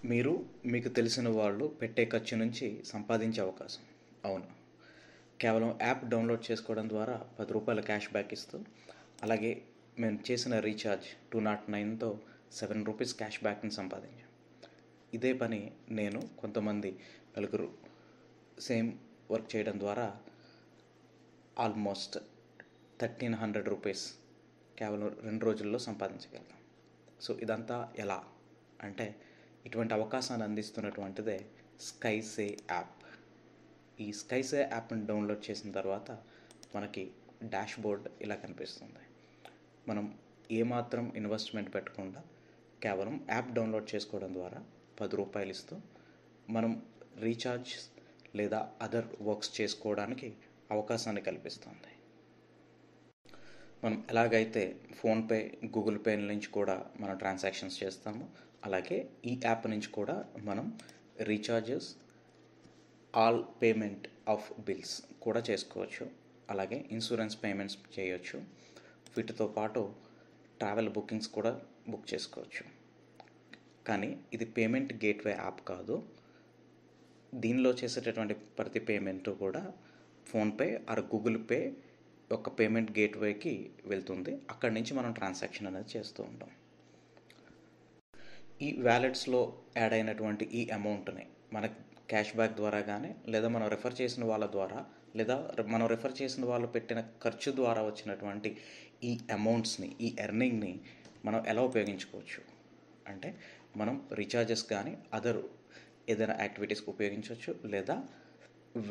మీరు మీకు తెలిసిన వాళ్ళు పెట్టే ఖర్చు నుంచి సంపాదించే అవకాశం. అవును. కేవలం యాప్ డౌన్లోడ్ చేసుకోవడం ద్వారా రూ. 10 క్యాష్ బ్యాక్ ఇస్తూ, అలాగే మేము చేసిన రీఛార్జ్ 209తో రూ. 7 క్యాష్ బ్యాక్ని సంపాదించాం. ఇదే పని నేను కొంతమంది నలుగురు సేమ్ వర్క్ చేయడం ద్వారా ఆల్మోస్ట్ రూ. 1300 కేవలం 2 రోజుల్లో సంపాదించగలిగాం. సో ఇదంతా ఎలా అంటే, ఇటువంటి అవకాశాన్ని అందిస్తున్నటువంటిదే స్కైసే యాప్. ఈ స్కైసే యాప్ని డౌన్లోడ్ చేసిన తర్వాత మనకి డాష్ బోర్డ్ ఇలా కనిపిస్తుంది. మనం ఏమాత్రం ఇన్వెస్ట్మెంట్ పెట్టకుండా కేవలం యాప్ డౌన్లోడ్ చేసుకోవడం ద్వారా రూ. 10 ఇస్తూ మనం రీఛార్జ్ లేదా అదర్ వర్క్స్ చేసుకోవడానికి అవకాశాన్ని కల్పిస్తుంది. మనం ఎలాగైతే ఫోన్పే, గూగుల్ పే నుంచి కూడా మనం ట్రాన్సాక్షన్స్ చేస్తామో, అలాగే ఈ యాప్ నుంచి కూడా మనం recharges, all payment of bills కూడా చేసుకోవచ్చు. అలాగే ఇన్సూరెన్స్ పేమెంట్స్ చేయొచ్చు. వీటితో పాటు ట్రావెల్ బుకింగ్స్ కూడా బుక్ చేసుకోవచ్చు. కానీ ఇది పేమెంట్ గేట్వే యాప్ కాదు. దీనిలో చేసేటటువంటి ప్రతి పేమెంట్ కూడా ఫోన్పే ఆర్ గూగుల్ పే ఒక పేమెంట్ గేట్వేకి వెళ్తుంది. అక్కడి నుంచి మనం ట్రాన్సాక్షన్ అనేది చేస్తూ ఉంటాం. ఈ వ్యాలెట్స్లో యాడ్ అయినటువంటి ఈ అమౌంట్ని మనకి క్యాష్ బ్యాక్ ద్వారా కానీ, లేదా మనం రెఫర్ చేసిన వాళ్ళ ద్వారా, లేదా మనం రెఫర్ చేసిన వాళ్ళు పెట్టిన ఖర్చు ద్వారా వచ్చినటువంటి ఈ అమౌంట్స్ని, ఈ ఎర్నింగ్ని మనం ఎలా ఉపయోగించుకోవచ్చు అంటే, మనం రీఛార్జెస్ కానీ అదర్ ఏదైనా యాక్టివిటీస్కి ఉపయోగించవచ్చు, లేదా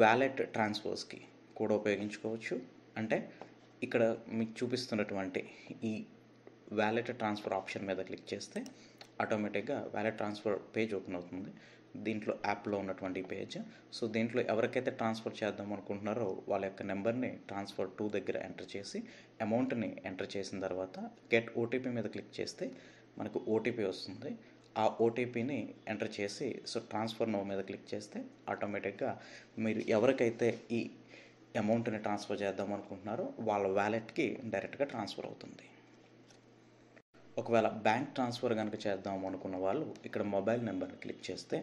వ్యాలెట్ ట్రాన్స్ఫర్స్కి కూడా ఉపయోగించుకోవచ్చు. అంటే ఇక్కడ మీకు చూపిస్తున్నటువంటి ఈ వ్యాలెట్ ట్రాన్స్ఫర్ ఆప్షన్ మీద క్లిక్ చేస్తే ఆటోమేటిక్గా వ్యాలెట్ ట్రాన్స్ఫర్ పేజ్ ఓపెన్ అవుతుంది. దీంట్లో యాప్లో ఉన్నటువంటి పేజ్. సో దీంట్లో ఎవరికైతే ట్రాన్స్ఫర్ చేద్దాం అనుకుంటున్నారో వాళ్ళ యొక్క నెంబర్ని ట్రాన్స్ఫర్ టు దగ్గర ఎంటర్ చేసి అమౌంట్ని ఎంటర్ చేసిన తర్వాత గెట్ ఓటీపీ మీద క్లిక్ చేస్తే మనకు ఓటీపీ వస్తుంది. ఆ ఓటీపీని ఎంటర్ చేసి సో ట్రాన్స్ఫర్ నో మీద క్లిక్ చేస్తే ఆటోమేటిక్గా మీరు ఎవరికైతే ఈ అమౌంట్ని ట్రాన్స్ఫర్ చేద్దాం అనుకుంటున్నారో వాళ్ళ వ్యాలెట్కి డైరెక్ట్గా ట్రాన్స్ఫర్ అవుతుంది. ఒకవేళ బ్యాంక్ ట్రాన్స్ఫర్ కనుక చేద్దాం అనుకున్న వాళ్ళు ఇక్కడ మొబైల్ నెంబర్ని క్లిక్ చేస్తే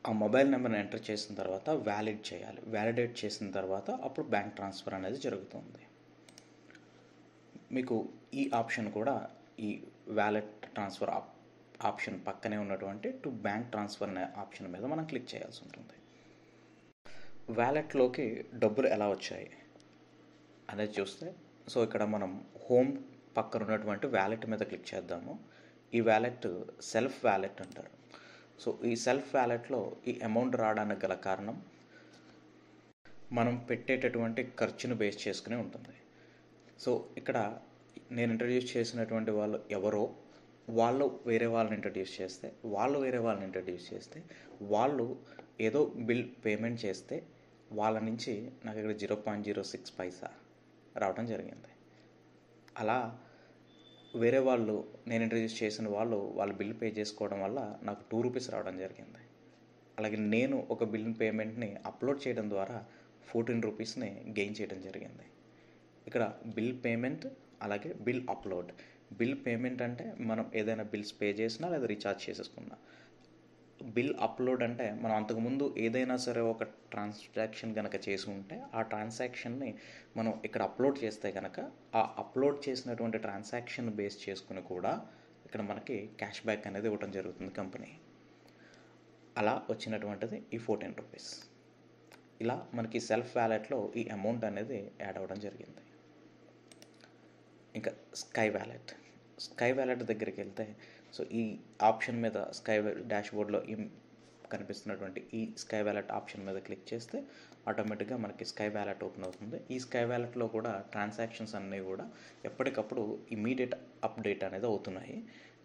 ఆ మొబైల్ నెంబర్ని ఎంటర్ చేసిన తర్వాత వ్యాలిడ్ చేయాలి. వ్యాలిడేట్ చేసిన తర్వాత అప్పుడు బ్యాంక్ ట్రాన్స్ఫర్ అనేది జరుగుతుంది. మీకు ఈ ఆప్షన్ కూడా ఈ వ్యాలెట్ ట్రాన్స్ఫర్ ఆప్షన్ పక్కనే ఉన్నటువంటి టు బ్యాంక్ ట్రాన్స్ఫర్ అనే ఆప్షన్ మీద మనం క్లిక్ చేయాల్సి ఉంటుంది. వ్యాలెట్లోకి డబ్బులు ఎలా వచ్చాయి అనేది చూస్తే సో ఇక్కడ మనం హోమ్ పక్కన ఉన్నటువంటి వ్యాలెట్ మీద క్లిక్ చేద్దాము. ఈ వ్యాలెట్ సెల్ఫ్ వ్యాలెట్ అంటారు. సో ఈ సెల్ఫ్ వ్యాలెట్లో ఈ అమౌంట్ రావడానికి గల కారణం మనం పెట్టేటటువంటి ఖర్చును బేస్ చేసుకుని ఉంటుంది. సో ఇక్కడ నేను ఇంట్రడ్యూస్ చేసినటువంటి వాళ్ళు ఎవరో వాళ్ళు వేరే వాళ్ళని ఇంట్రడ్యూస్ చేస్తే, వాళ్ళు వేరే వాళ్ళని ఇంట్రడ్యూస్ చేస్తే, వాళ్ళు ఏదో బిల్ పేమెంట్ చేస్తే వాళ్ళ నుంచి నాకు ఇక్కడ 0.06 పైసా రావడం జరిగింది. అలా వేరే వాళ్ళు నేను ఇంట్రడ్యూస్ చేసిన వాళ్ళ బిల్ పే చేసుకోవడం వల్ల నాకు రూ. 2 రావడం జరిగింది. అలాగే నేను ఒక బిల్ పేమెంట్ని అప్లోడ్ చేయడం ద్వారా 14 రూపీస్ని గెయిన్ చేయడం జరిగింది. ఇక్కడ బిల్ పేమెంట్ అలాగే బిల్ అప్లోడ్. బిల్ పేమెంట్ అంటే మనం ఏదైనా బిల్స్ పే చేసినా లేదా రీఛార్జ్ చేసేసుకున్నా. బిల్ అప్లోడ్ అంటే మనం అంతకుముందు ఏదైనా సరే ఒక ట్రాన్సాక్షన్ కనుక చేసి ఉంటే ఆ ట్రాన్సాక్షన్ని మనం ఇక్కడ అప్లోడ్ చేస్తే కనుక ఆ అప్లోడ్ చేసినటువంటి ట్రాన్సాక్షన్ బేస్ చేసుకుని కూడా ఇక్కడ మనకి క్యాష్ బ్యాక్ అనేది ఇవ్వడం జరుగుతుంది కంపెనీ. అలా వచ్చినటువంటిది ఈ 14 రూపీస్. ఇలా మనకి సెల్ఫ్ వ్యాలెట్లో ఈ అమౌంట్ అనేది యాడ్ అవ్వడం జరిగింది. ఇంకా స్కై వ్యాలెట్ దగ్గరికి వెళ్తే సో ఈ ఆప్షన్ మీద స్కై డాష్ బోర్డ్లో ఈ కనిపిస్తున్నటువంటి ఈ స్కై వ్యాలెట్ ఆప్షన్ మీద క్లిక్ చేస్తే ఆటోమేటిక్గా మనకి స్కై వ్యాలెట్ ఓపెన్ అవుతుంది. ఈ స్కై వ్యాలెట్లో కూడా ట్రాన్సాక్షన్స్ అన్నీ కూడా ఎప్పటికప్పుడు ఇమీడియట్ అప్డేట్ అనేది అవుతున్నాయి.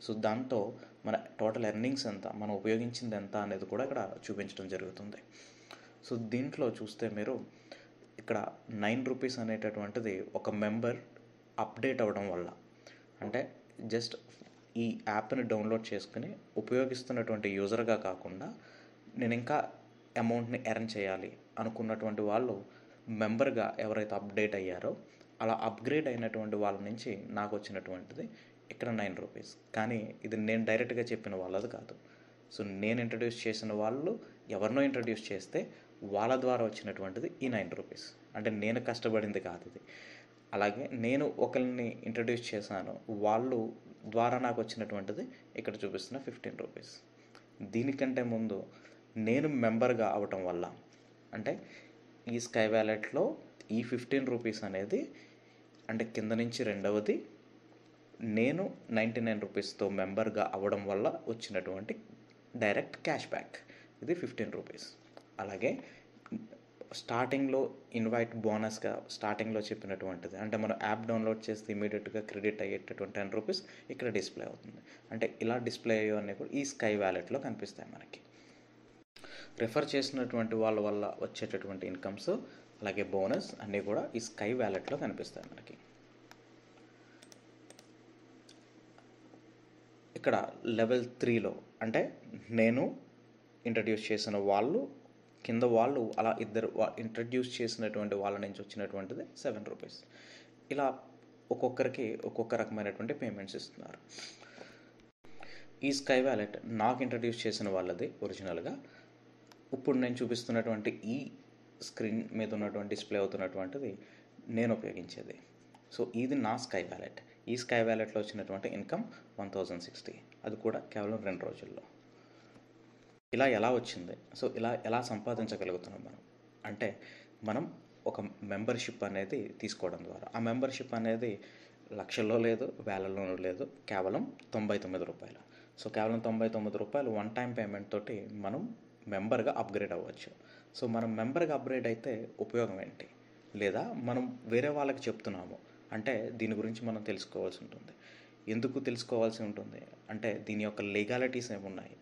సో దాంతో మన టోటల్ ఎర్నింగ్స్ ఎంత, మనం ఉపయోగించింది ఎంత అనేది కూడా ఇక్కడ చూపించడం జరుగుతుంది. సో దీంట్లో చూస్తే మీరు ఇక్కడ 9 రూపీస్ అనేటటువంటిది ఒక మెంబర్ అప్డేట్ అవ్వడం వల్ల, అంటే జస్ట్ ఈ యాప్ని డౌన్లోడ్ చేసుకుని ఉపయోగిస్తున్నటువంటి యూజర్గా కాకుండా నేను ఇంకా అమౌంట్ని ఎర్న్ చేయాలి అనుకున్నటువంటి వాళ్ళు మెంబర్గా ఎవరైతే అప్డేట్ అయ్యారో అలా అప్గ్రేడ్ అయినటువంటి వాళ్ళ నుంచి నాకు వచ్చినటువంటిది ఇక్కడ 9 రూపీస్. కానీ ఇది నేను డైరెక్ట్గా చెప్పిన వాళ్ళది కాదు. సో నేను ఇంట్రడ్యూస్ చేసిన వాళ్ళు ఎవరినో ఇంట్రడ్యూస్ చేస్తే వాళ్ళ ద్వారా వచ్చినటువంటిది ఈ 9 రూపీస్. అంటే నేను కష్టపడింది కాదు ఇది. అలాగే నేను ఒకరిని ఇంట్రడ్యూస్ చేశాను, వాళ్ళు ద్వారా నాకు వచ్చినటువంటిది ఇక్కడ చూపిస్తున్న 15 రూపీస్. దీనికంటే ముందు నేను మెంబర్గా అవటం వల్ల, అంటే ఈ స్కై వ్యాలెట్లో ఈ 15 రూపీస్ అనేది, అంటే కింద నుంచి రెండవది నేను 99 రూపీస్తో మెంబర్గా అవ్వడం వల్ల వచ్చినటువంటి డైరెక్ట్ క్యాష్ బ్యాక్, ఇది 15 రూపీస్. అలాగే స్టార్టింగ్లో ఇన్వైట్ బోనస్గా స్టార్టింగ్లో చెప్పినటువంటిది, అంటే మనం యాప్ డౌన్లోడ్ చేస్తే ఇమీడియట్గా క్రెడిట్ అయ్యేటటువంటి 10 రూపీస్ ఇక్కడ డిస్ప్లే అవుతుంది. అంటే ఇలా డిస్ప్లే అయ్యేవన్నీ కూడా ఈ స్కై వ్యాలెట్లో కనిపిస్తాయి మనకి. రిఫర్ చేసినటువంటి వాళ్ళ వల్ల వచ్చేటటువంటి ఇన్కమ్స్ అలాగే బోనస్ అన్నీ కూడా ఈ స్కై వ్యాలెట్లో కనిపిస్తాయి మనకి. ఇక్కడ లెవెల్ 3లో అంటే నేను ఇంట్రడ్యూస్ చేసిన వాళ్ళు కింద వాళ్ళు అలా ఇద్దరు ఇంట్రడ్యూస్ చేసినటువంటి వాళ్ళ నుంచి వచ్చినటువంటిది 7 రూపీస్. ఇలా ఒక్కొక్కరికి ఒక్కొక్క రకమైనటువంటి పేమెంట్స్ ఇస్తున్నారు. ఈ స్కై వ్యాలెట్ నాకు ఇంట్రడ్యూస్ చేసిన వాళ్ళది ఒరిజినల్గా. ఇప్పుడు నేను చూపిస్తున్నటువంటి ఈ స్క్రీన్ మీద ఉన్నటువంటి డిస్ప్లే అవుతున్నటువంటిది నేను ఉపయోగించేది. సో ఇది నా స్కై వ్యాలెట్. ఈ స్కై వ్యాలెట్లో వచ్చినటువంటి ఇన్కమ్ 1060, అది కూడా కేవలం 2 రోజుల్లో. ఇలా ఎలా వచ్చింది? సో ఇలా ఎలా సంపాదించగలుగుతున్నాం మనం అంటే, మనం ఒక మెంబర్షిప్ అనేది తీసుకోవడం ద్వారా, ఆ మెంబర్షిప్ అనేది లక్షల్లో లేదు, వేలల్లోనూ లేదు, కేవలం 99 రూపాయలు. సో కేవలం 99 రూపాయలు వన్ టైం పేమెంట్ తోటి మనం మెంబర్గా అప్గ్రేడ్ అవ్వచ్చు. సో మనం మెంబర్గా అప్గ్రేడ్ అయితే ఉపయోగం ఏంటి? లేదా మనం వేరే వాళ్ళకి చెప్తున్నాము అంటే దీని గురించి మనం తెలుసుకోవాల్సి ఉంటుంది. ఎందుకు తెలుసుకోవాల్సి ఉంటుంది అంటే, దీని యొక్క లీగాలిటీస్ ఏమున్నాయి,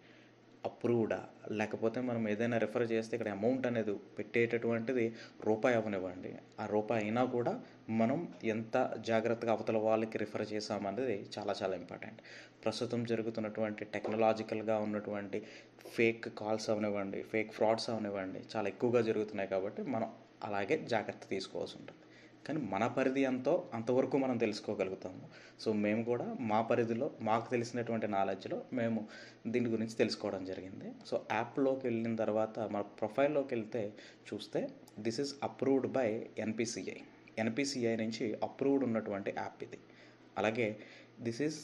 అప్రూవ్డా, లేకపోతే మనం ఏదైనా రిఫర్ చేస్తే ఇక్కడ అమౌంట్ అనేది పెట్టేటటువంటిది రూపాయి అవనివ్వండి, ఆ రూపాయి అయినా కూడా మనం ఎంత జాగ్రత్తగా అవతల వాళ్ళకి రిఫర్ చేసామనేది చాలా చాలా ఇంపార్టెంట్. ప్రస్తుతం జరుగుతున్నటువంటి టెక్నాలజికల్గా ఉన్నటువంటి ఫేక్ కాల్స్ అవనివ్వండి, ఫేక్ ఫ్రాడ్స్ అవనివ్వండి చాలా ఎక్కువగా జరుగుతున్నాయి. కాబట్టి మనం అలాగే జాగ్రత్త తీసుకోవాల్సి ఉంటుంది. కానీ మన పరిధి ఎంతో అంతవరకు మనం తెలుసుకోగలుగుతాము. సో మేము కూడా మా పరిధిలో మాకు తెలిసినటువంటి నాలెడ్జ్లో మేము దీని గురించి తెలుసుకోవడం జరిగింది. సో యాప్లోకి వెళ్ళిన తర్వాత మన ప్రొఫైల్లోకి వెళ్తే చూస్తే this is approved by NPCI. NPCI నుంచి అప్రూవ్డ్ ఉన్నటువంటి యాప్ ఇది. అలాగే this is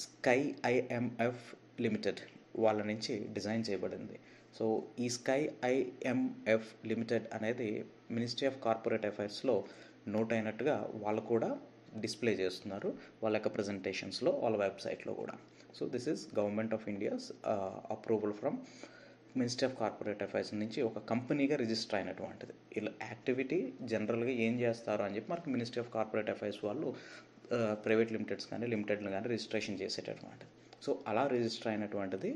sky IMF limited వాళ్ళ నుంచి డిజైన్ చేయబడింది. సో ఈ స్కై ఐఎంఎఫ్ లిమిటెడ్ అనేది మినిస్ట్రీ ఆఫ్ కార్పొరేట్ అఫైర్స్లో నోట్ అయినట్టుగా వాళ్ళు కూడా డిస్ప్లే చేస్తున్నారు వాళ్ళ యొక్క ప్రజెంటేషన్స్లో, వాళ్ళ వెబ్సైట్లో కూడా. So this is government of India's approval from ministry of corporate affairs నుంచి ఒక కంపెనీగా రిజిస్టర్ అయినటువంటిది. ఇలా యాక్టివిటీ జనరల్గా ఏం చేస్తారు అని చెప్పి మనకి మినిస్ట్రీ ఆఫ్ కార్పొరేట్ అఫైర్స్ వాళ్ళు ప్రైవేట్ లిమిటెడ్స్ కానీ లిమిటెడ్లు కానీ రిజిస్ట్రేషన్ చేసేటటువంటిది. సో అలా రిజిస్టర్ అయినటువంటిది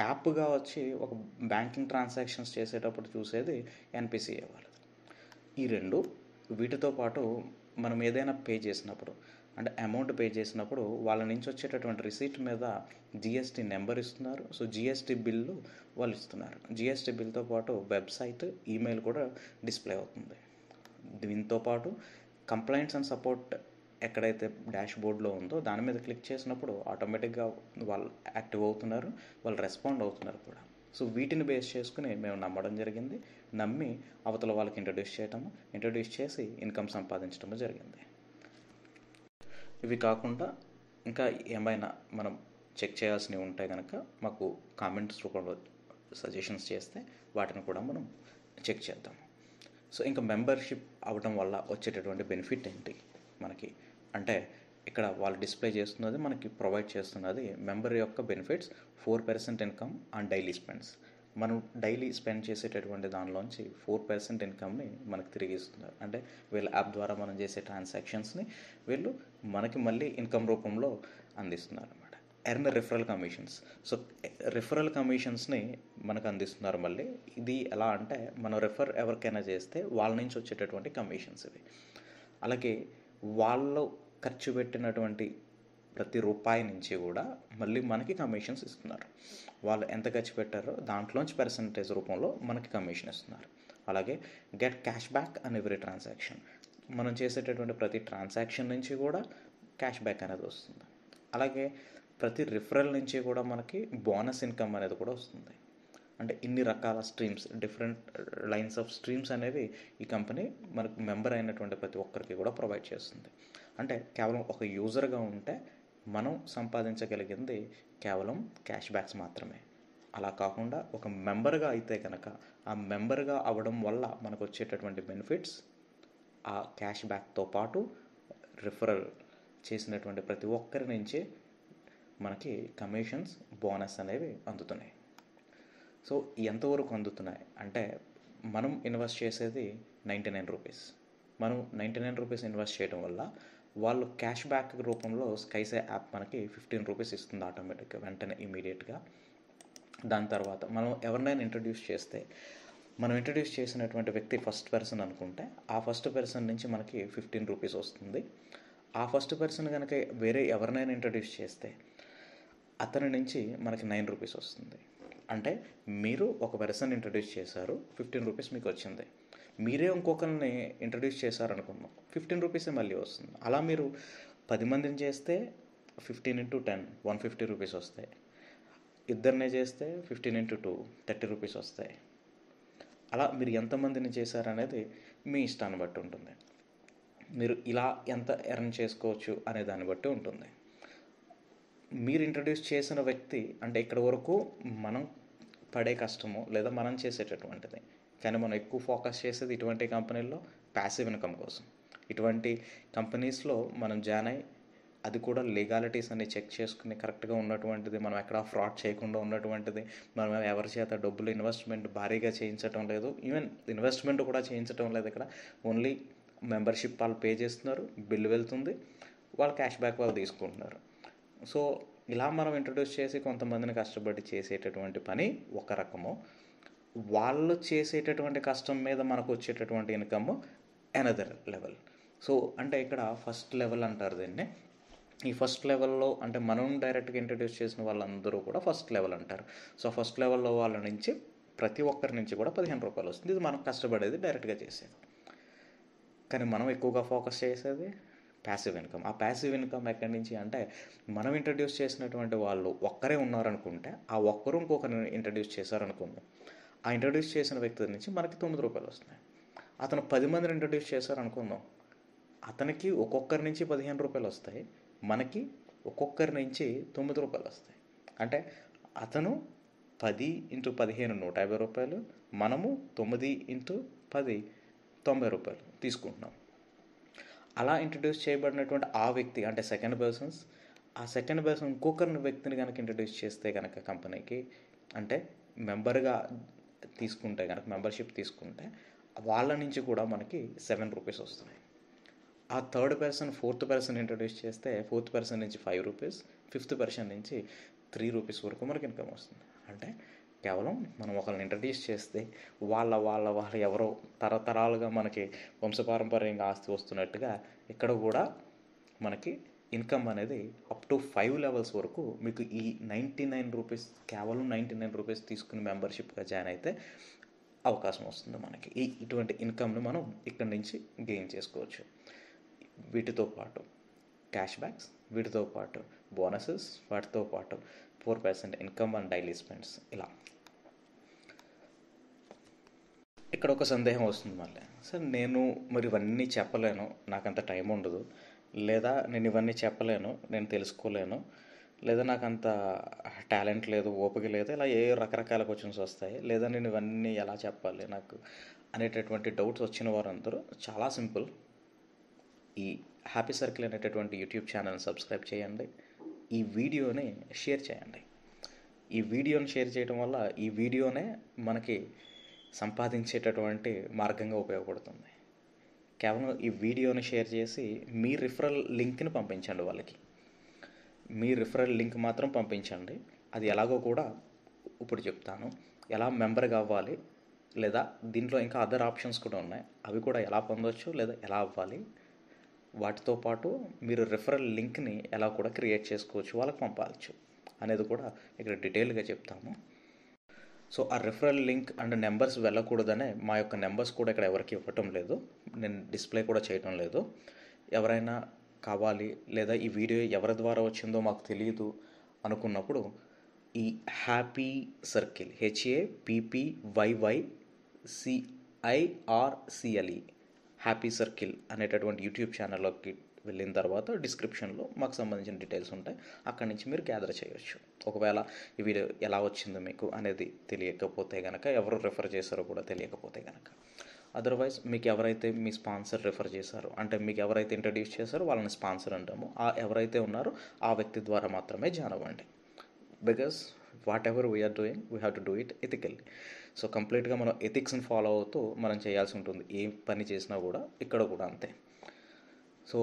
యాప్గా వచ్చి ఒక బ్యాంకింగ్ ట్రాన్సాక్షన్స్ చేసేటప్పుడు చూసేది ఎన్పిసిఐ వాళ్ళది. ఈ రెండు వీటితో పాటు మనం ఏదైనా పే చేసినప్పుడు అంటే అమౌంట్ పే చేసినప్పుడు వాళ్ళ నుంచి వచ్చేటటువంటి రిసీట్ మీద జిఎస్టీ నెంబర్ ఇస్తున్నారు. సో జిఎస్టీ బిల్లు వాళ్ళు ఇస్తున్నారు. జిఎస్టీ బిల్తో పాటు వెబ్సైట్, ఈమెయిల్ కూడా డిస్ప్లే అవుతుంది. దీంతో పాటు కంప్లైంట్స్ అండ్ సపోర్ట్ ఎక్కడైతే డాష్ బోర్డ్లో ఉందో దాని మీద క్లిక్ చేసినప్పుడు ఆటోమేటిక్గా వాళ్ళు యాక్టివ్ అవుతున్నారు, వాళ్ళు రెస్పాండ్ అవుతున్నారు కూడా. సో వీటిని బేస్ చేసుకుని మేము నమ్మడం జరిగింది. నమ్మి అవతల వాళ్ళకి ఇంట్రడ్యూస్ చేసి ఇన్కమ్ సంపాదించడం జరిగింది. ఇవి కాకుండా ఇంకా ఏమైనా మనం చెక్ చేయాల్సినవి ఉంటే కనుక మాకు కామెంట్స్ రూపంలో సజెషన్స్ చేస్తే వాటిని కూడా మనం చెక్ చేద్దాం. సో ఇంకా మెంబర్షిప్ అవ్వడం వల్ల వచ్చేటటువంటి బెనిఫిట్ ఏంటి మనకి అంటే, ఇక్కడ వాళ్ళు డిస్ప్లే చేస్తున్నది మనకి ప్రొవైడ్ చేస్తున్నది మెంబర్ యొక్క benefits 4% income on daily spends. మనం డైలీ స్పెండ్ చేసేటటువంటి దానిలోంచి 4% ఇన్కమ్ని మనకు తిరిగి ఇస్తున్నారు. అంటే వీళ్ళ యాప్ ద్వారా మనం చేసే ట్రాన్సాక్షన్స్ని వీళ్ళు మనకి మళ్ళీ ఇన్కమ్ రూపంలో అందిస్తున్నారు అనమాట. Earn referral commissions. So referral కమిషన్స్ని మనకు అందిస్తున్నారు మళ్ళీ. ఇది ఎలా అంటే, మనం రిఫర్ ఎవరికైనా చేస్తే వాళ్ళ నుంచి వచ్చేటటువంటి కమిషన్స్ ఇవి. అలాగే వాళ్ళు ఖర్చు పెట్టినటువంటి ప్రతి రూపాయి నుంచి కూడా మళ్ళీ మనకి కమిషన్స్ ఇస్తున్నారు. వాళ్ళు ఎంత ఖర్చు పెట్టారో దాంట్లోంచి పర్సంటేజ్ రూపంలో మనకి కమిషన్ ఇస్తున్నారు. అలాగే గెట్ క్యాష్ బ్యాక్ అన్ ఎవ్రీ ట్రాన్సాక్షన్. మనం చేసేటటువంటి ప్రతి ట్రాన్సాక్షన్ నుంచి కూడా క్యాష్ బ్యాక్ అనేది వస్తుంది. అలాగే ప్రతి రిఫరల్ నుంచి కూడా మనకి బోనస్ ఇన్కమ్ అనేది కూడా వస్తుంది. అంటే ఇన్ని రకాల streams, different lines of streams అనేవి ఈ కంపెనీ మనకు మెంబర్ అయినటువంటి ప్రతి ఒక్కరికి కూడా ప్రొవైడ్ చేస్తుంది. అంటే కేవలం ఒక యూజర్గా ఉంటే మనం సంపాదించగలిగింది కేవలం క్యాష్ బ్యాక్స్ మాత్రమే. అలా కాకుండా ఒక మెంబర్గా అయితే కనుక ఆ మెంబర్గా అవ్వడం వల్ల మనకు వచ్చేటటువంటి బెనిఫిట్స్ ఆ క్యాష్ బ్యాక్తో పాటు రిఫరల్ చేసినటువంటి ప్రతి ఒక్కరి నుంచి మనకి కమిషన్స్, బోనస్ అనేవి అందుతున్నాయి. సో ఎంతవరకు అందుతున్నాయి అంటే మనం ఇన్వెస్ట్ చేసేది 99 రూపీస్. మనం 99 రూపీస్ ఇన్వెస్ట్ చేయడం వల్ల వాళ్ళు క్యాష్ బ్యాక్ రూపంలో స్కైసే యాప్ మనకి 15 రూపీస్ ఇస్తుంది ఆటోమేటిక్గా, వెంటనే ఇమీడియట్గా. దాని తర్వాత మనం ఎవరినైనా ఇంట్రడ్యూస్ చేస్తే, మనం ఇంట్రడ్యూస్ చేసినటువంటి వ్యక్తి ఫస్ట్ పర్సన్ అనుకుంటే ఆ ఫస్ట్ పర్సన్ నుంచి మనకి 15 రూపీస్ వస్తుంది. ఆ ఫస్ట్ పర్సన్ కనుక వేరే ఎవరినైనా ఇంట్రడ్యూస్ చేస్తే అతని నుంచి మనకి 9 రూపీస్ వస్తుంది. అంటే మీరు ఒక పర్సన్ ఇంట్రడ్యూస్ చేశారు, 15 రూపీస్ మీకు వచ్చింది. మీరే ఇంకొకరిని ఇంట్రడ్యూస్ చేశారనుకున్నాం, 15 రూపీసే మళ్ళీ వస్తుంది. అలా మీరు 10 మందిని చేస్తే 15 × 10 150 రూపీస్ వస్తాయి. ఇద్దరినే చేస్తే 15 × 2 30 రూపీస్ వస్తాయి. అలా మీరు ఎంతమందిని చేశారనేది మీ ఇష్టాన్ని బట్టి ఉంటుంది. మీరు ఇలా ఎంత ఎర్న్ చేసుకోవచ్చు అనే దాన్ని బట్టి ఉంటుంది. మీరు ఇంట్రడ్యూస్ చేసిన వ్యక్తి అంటే ఇక్కడ వరకు మనం పడే కష్టము లేదా మనం చేసేటటువంటిది. కానీ మనం ఎక్కువ ఫోకస్ చేసేది ఇటువంటి కంపెనీల్లో ప్యాసివ్ ఇన్కమ్ కోసం. ఇటువంటి కంపెనీస్లో మనం జాయిన్ అయ్యి అది కూడా లీగాలిటీస్ అన్ని చెక్ చేసుకుని కరెక్ట్గా ఉన్నటువంటిది, మనం ఎక్కడ ఫ్రాడ్ చేయకుండా ఉన్నటువంటిది, మనం ఎవరి చేత డబ్బులు ఇన్వెస్ట్మెంట్ భారీగా చేయించడం లేదు, ఈవెన్ ఇన్వెస్ట్మెంట్ కూడా చేయించడం లేదు. ఇక్కడ ఓన్లీ మెంబర్షిప్ వాళ్ళు పే చేస్తున్నారు, బిల్లు వెళ్తుంది, వాళ్ళు క్యాష్ బ్యాక్ వాళ్ళు తీసుకుంటున్నారు. సో ఇలా మనం ఇంట్రడ్యూస్ చేసి కొంతమందిని కష్టపడి చేసేటటువంటి పని ఒక రకము, వాళ్ళు చేసేటటువంటి కష్టం మీద మనకు వచ్చేటటువంటి ఇన్కమ్ అనదర్ లెవెల్. సో అంటే ఇక్కడ ఫస్ట్ లెవెల్ అంటారు దీన్ని. ఈ ఫస్ట్ లెవెల్లో అంటే మనం డైరెక్ట్గా ఇంట్రడ్యూస్ చేసిన వాళ్ళందరూ కూడా ఫస్ట్ లెవెల్ అంటారు. సో ఫస్ట్ లెవెల్లో వాళ్ళ నుంచి ప్రతి ఒక్కరి నుంచి కూడా 15 రూపాయలు వస్తుంది. ఇది మనం కష్టపడేది, డైరెక్ట్గా చేసేది. కానీ మనం ఎక్కువగా ఫోకస్ చేసేది ప్యాసివ్ ఇన్కమ్. ఆ ప్యాసివ్ ఇన్కమ్ ఎక్కడి నుంచి అంటే మనం ఇంట్రడ్యూస్ చేసినటువంటి వాళ్ళు ఒక్కరే ఉన్నారనుకుంటే ఆ ఒక్కరు ఇంకొకరిని ఇంట్రడ్యూస్ చేశారనుకుందాం, ఆ ఇంట్రడ్యూస్ చేసిన వ్యక్తి నుంచి మనకి 9 రూపాయలు వస్తున్నాయి. అతను 10 మందిని ఇంట్రడ్యూస్ చేశారనుకుందాం, అతనికి ఒక్కొక్కరి నుంచి 15 రూపాయలు వస్తాయి, మనకి ఒక్కొక్కరి నుంచి 9 రూపాయలు వస్తాయి. అంటే అతను 10 × 15 150 రూపాయలు, మనము 9 × 10 90 రూపాయలు తీసుకుంటున్నాం. అలా ఇంట్రడ్యూస్ చేయబడినటువంటి ఆ వ్యక్తి అంటే సెకండ్ పర్సన్స్, ఆ సెకండ్ పర్సన్ ఇంకొకరిని వ్యక్తిని కనుక ఇంట్రడ్యూస్ చేస్తే కనుక కంపెనీకి అంటే మెంబర్గా తీసుకుంటే కనుక, మెంబర్షిప్ తీసుకుంటే వాళ్ళ నుంచి కూడా మనకి 7 రూపీస్ వస్తున్నాయి. ఆ third person fourth person introduce చేస్తే ఫోర్త్ పర్సన్ నుంచి 5 రూపీస్, ఫిఫ్త్ పర్సన్ నుంచి 3 రూపీస్ వరకు మనకి ఇన్కమ్ వస్తుంది. అంటే కేవలం మనం ఒకరిని ఇంట్రడ్యూస్ చేస్తే వాళ్ళ ఎవరో తరతరాలుగా మనకి వంశపారంపర్యంగా ఆస్తి వస్తున్నట్టుగా ఇక్కడ కూడా మనకి ఇన్కమ్ అనేది అప్ టు 5 లెవెల్స్ వరకు మీకు ఈ 99 రూపీస్, కేవలం 99 రూపీస్ తీసుకుని మెంబర్షిప్గా జాయిన్ అయితే అవకాశం వస్తుంది మనకి. ఇటువంటి ఇన్కమ్ని మనం ఇక్కడి నుంచి గెయిన్ చేసుకోవచ్చు. వీటితో పాటు క్యాష్ బ్యాక్స్, వీటితో పాటు బోనసెస్, వాటితో పాటు 4% ఇన్కమ్ అండ్ డైలీ స్పెండ్స్. ఇలా ఇక్కడ ఒక సందేహం వస్తుంది మళ్ళీ, సార్ నేను మరి ఇవన్నీ చెప్పలేను, నాకంత టైం ఉండదు, లేదా నేను ఇవన్నీ చెప్పలేను, నేను తెలుసుకోలేను, లేదా నాకు అంత టాలెంట్ లేదు, ఓపిక లేదు, ఇలా ఏ రకరకాల క్వశ్చన్స్ వస్తాయి, లేదా నేను ఇవన్నీ ఎలా చెప్పాలి నాకు అనేటటువంటి డౌట్స్ వచ్చిన వారందరూ చాలా సింపుల్, ఈ హ్యాపీ సర్కిల్ అనేటటువంటి యూట్యూబ్ ఛానల్ని సబ్స్క్రైబ్ చేయండి, ఈ వీడియోని షేర్ చేయండి. ఈ వీడియోని షేర్ చేయడం వల్ల ఈ వీడియోనే మనకి సంపాదించేటటువంటి మార్గంగా ఉపయోగపడుతుంది. కేవలం ఈ వీడియోని షేర్ చేసి మీ రిఫరల్ లింక్ని పంపించండి వాళ్ళకి. మీ రిఫరల్ లింక్ మాత్రం పంపించండి. అది ఎలాగో కూడా ఇప్పుడు చెప్తాను. ఎలా మెంబర్గా అవ్వాలి, లేదా దీంట్లో ఇంకా అదర్ ఆప్షన్స్ కూడా ఉన్నాయి, అవి కూడా ఎలా పొందవచ్చు లేదా ఎలా అవ్వాలి, వాటితో పాటు మీరు రిఫరల్ లింక్ని ఎలా కూడా క్రియేట్ చేసుకోవచ్చు, వాళ్ళకి పంపవచ్చు అనేది కూడా ఇక్కడ డీటెయిల్గా చెప్తాము. సో ఆ రిఫరల్ లింక్ అండ్ నెంబర్స్ వెళ్ళకూడదనే మా యొక్క నెంబర్స్ కూడా ఇక్కడ ఎవరికి ఇవ్వటం లేదు, నేను డిస్ప్లే కూడా చేయటం లేదు. ఎవరైనా కావాలి లేదా ఈ వీడియో ఎవరి ద్వారా వచ్చిందో మాకు తెలియదు అనుకున్నప్పుడు ఈ happy circle HAPPYYCIRCLE happy circle అనేటటువంటి యూట్యూబ్ ఛానల్లోకి వెళ్ళిన తర్వాత డిస్క్రిప్షన్లో మాకు సంబంధించిన డీటెయిల్స్ ఉంటాయి. అక్కడి నుంచి మీరు గ్యాదర్ చేయొచ్చు. ఒకవేళ ఈ వీడియో ఎలా వచ్చిందో మీకు అనేది తెలియకపోతే కనుక, ఎవరు రెఫర్ చేశారో కూడా తెలియకపోతే కనుక, అదర్వైజ్ మీకు ఎవరైతే మీ స్పాన్సర్ రెఫర్ చేశారో, అంటే మీకు ఎవరైతే ఇంట్రడ్యూస్ చేశారో వాళ్ళని స్పాన్సర్ అంటాము, ఎవరైతే ఉన్నారో ఆ వ్యక్తి ద్వారా మాత్రమే జాయిన్ అవ్వండి. Because whatever we are doing we have to do it ethically. So కంప్లీట్గా మనం ఎథిక్స్ని ఫాలో అవుతూ మనం చేయాల్సి ఉంటుంది. ఏ పని చేసినా కూడా ఇక్కడ కూడా అంతే. సో